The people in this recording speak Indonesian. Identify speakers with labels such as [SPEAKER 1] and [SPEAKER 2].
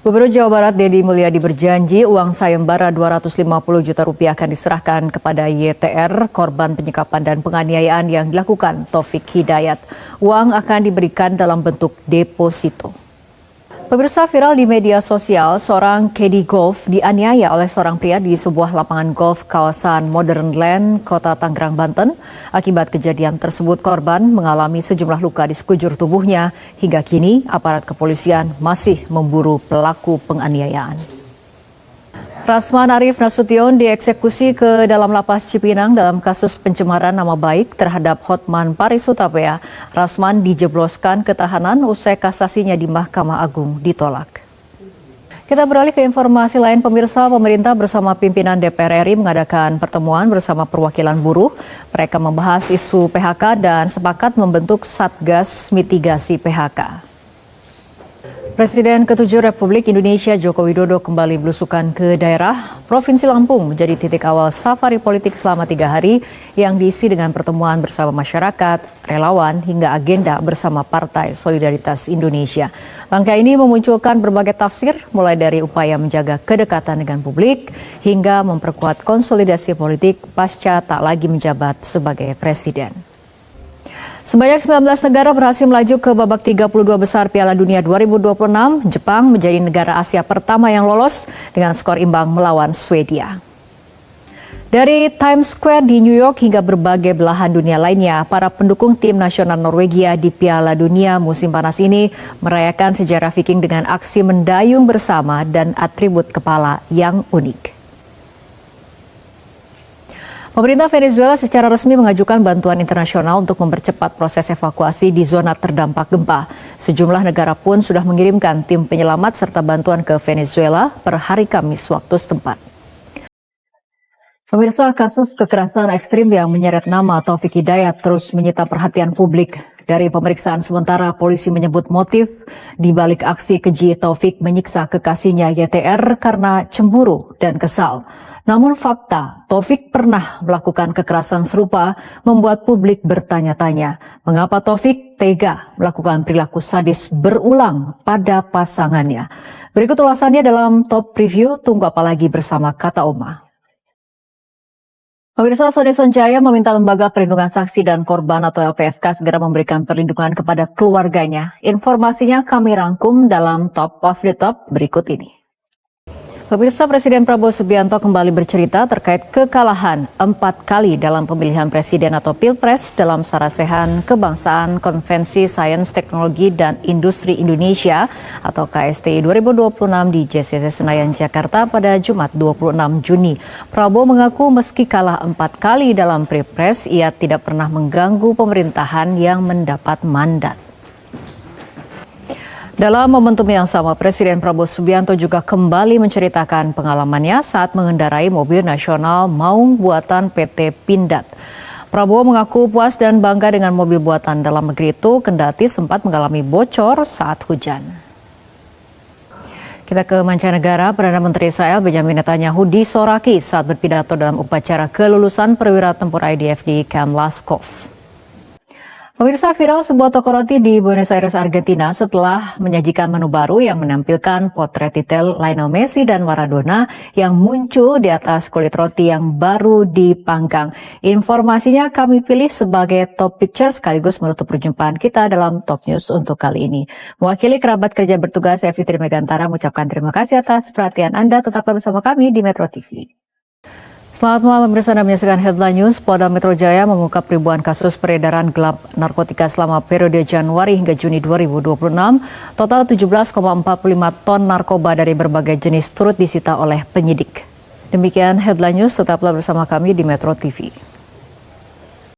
[SPEAKER 1] Gubernur Jawa Barat Deddy Mulyadi berjanji uang sayembara 250 juta rupiah akan diserahkan kepada YTR, korban penyekapan dan penganiayaan yang dilakukan Taufik Hidayat. Uang akan diberikan dalam bentuk deposito. Pemirsa, viral di media sosial, seorang caddy golf dianiaya oleh seorang pria di sebuah lapangan golf kawasan Modern Land, Kota Tangerang, Banten. Akibat kejadian tersebut, korban mengalami sejumlah luka di sekujur tubuhnya. Hingga kini, aparat kepolisian masih memburu pelaku penganiayaan. Rasman Arif Nasution dieksekusi ke dalam lapas Cipinang dalam kasus pencemaran nama baik terhadap Hotman Paris Hutapea. Rasman dijebloskan ke tahanan usai kasasinya di Mahkamah Agung ditolak. Kita beralih ke informasi lain, pemirsa. Pemerintah bersama pimpinan DPR RI mengadakan pertemuan bersama perwakilan buruh. Mereka membahas isu PHK dan sepakat membentuk Satgas Mitigasi PHK. Presiden ke-7 Republik Indonesia Joko Widodo kembali belusukan ke daerah. Provinsi Lampung menjadi titik awal safari politik selama 3 hari yang diisi dengan pertemuan bersama masyarakat, relawan, hingga agenda bersama Partai Solidaritas Indonesia. Langkah ini memunculkan berbagai tafsir, mulai dari upaya menjaga kedekatan dengan publik hingga memperkuat konsolidasi politik pasca tak lagi menjabat sebagai presiden. Sebanyak 19 negara berhasil melaju ke babak 32 besar Piala Dunia 2026. Jepang menjadi negara Asia pertama yang lolos dengan skor imbang melawan Swedia. Dari Times Square di New York hingga berbagai belahan dunia lainnya, para pendukung tim nasional Norwegia di Piala Dunia musim panas ini merayakan sejarah Viking dengan aksi mendayung bersama dan atribut kepala yang unik. Pemerintah Venezuela secara resmi mengajukan bantuan internasional untuk mempercepat proses evakuasi di zona terdampak gempa. Sejumlah negara pun sudah mengirimkan tim penyelamat serta bantuan ke Venezuela per hari Kamis waktu setempat. Pemirsa, kasus kekerasan ekstrim yang menyeret nama Taufik Hidayat terus menyita perhatian publik. Dari pemeriksaan sementara, polisi menyebut motif di balik aksi keji Taufik menyiksa kekasihnya YTR karena cemburu dan kesal. Namun fakta, Taufik pernah melakukan kekerasan serupa membuat publik bertanya-tanya mengapa Taufik tega melakukan perilaku sadis berulang pada pasangannya. Berikut ulasannya dalam Top Review, tunggu apa lagi bersama Kata Oma. Pemirsa, Sony Sonjaya meminta Lembaga Perlindungan Saksi dan Korban atau LPSK segera memberikan perlindungan kepada keluarganya. Informasinya kami rangkum dalam Top of the Top berikut ini. Pemirsa, Presiden Prabowo Subianto kembali bercerita terkait kekalahan 4 kali dalam pemilihan presiden atau Pilpres dalam Sarasehan Kebangsaan Konvensi Sains, Teknologi, dan Industri Indonesia atau KSTI 2026 di JCC Senayan, Jakarta pada Jumat 26 Juni. Prabowo mengaku meski kalah 4 kali dalam Pilpres, ia tidak pernah mengganggu pemerintahan yang mendapat mandat. Dalam momentum yang sama, Presiden Prabowo Subianto juga kembali menceritakan pengalamannya saat mengendarai mobil nasional maung buatan PT Pindad. Prabowo mengaku puas dan bangga dengan mobil buatan dalam negeri itu, kendati sempat mengalami bocor saat hujan. Kita ke mancanegara. Perdana Menteri Israel Benjamin Netanyahu disoraki saat berpidato dalam upacara kelulusan perwira tempur IDF di Camp Laskov. Pemirsa, viral sebuah toko roti di Buenos Aires, Argentina setelah menyajikan menu baru yang menampilkan potret detail Lionel Messi dan Maradona yang muncul di atas kulit roti yang baru dipanggang. Informasinya kami pilih sebagai top picture sekaligus menutup perjumpaan kita dalam Top News untuk kali ini. Mewakili kerabat kerja bertugas, saya Fitri Megantara mengucapkan terima kasih atas perhatian Anda. Tetaplah bersama kami di Metro TV. Selamat malam, pemirsa. Anda menyaksikan Headline News. Polda Metro Jaya mengungkap ribuan kasus peredaran gelap narkotika selama periode Januari hingga Juni 2026. Total 17,45 ton narkoba dari berbagai jenis turut disita oleh penyidik. Demikian Headline News. Tetaplah bersama kami di Metro TV.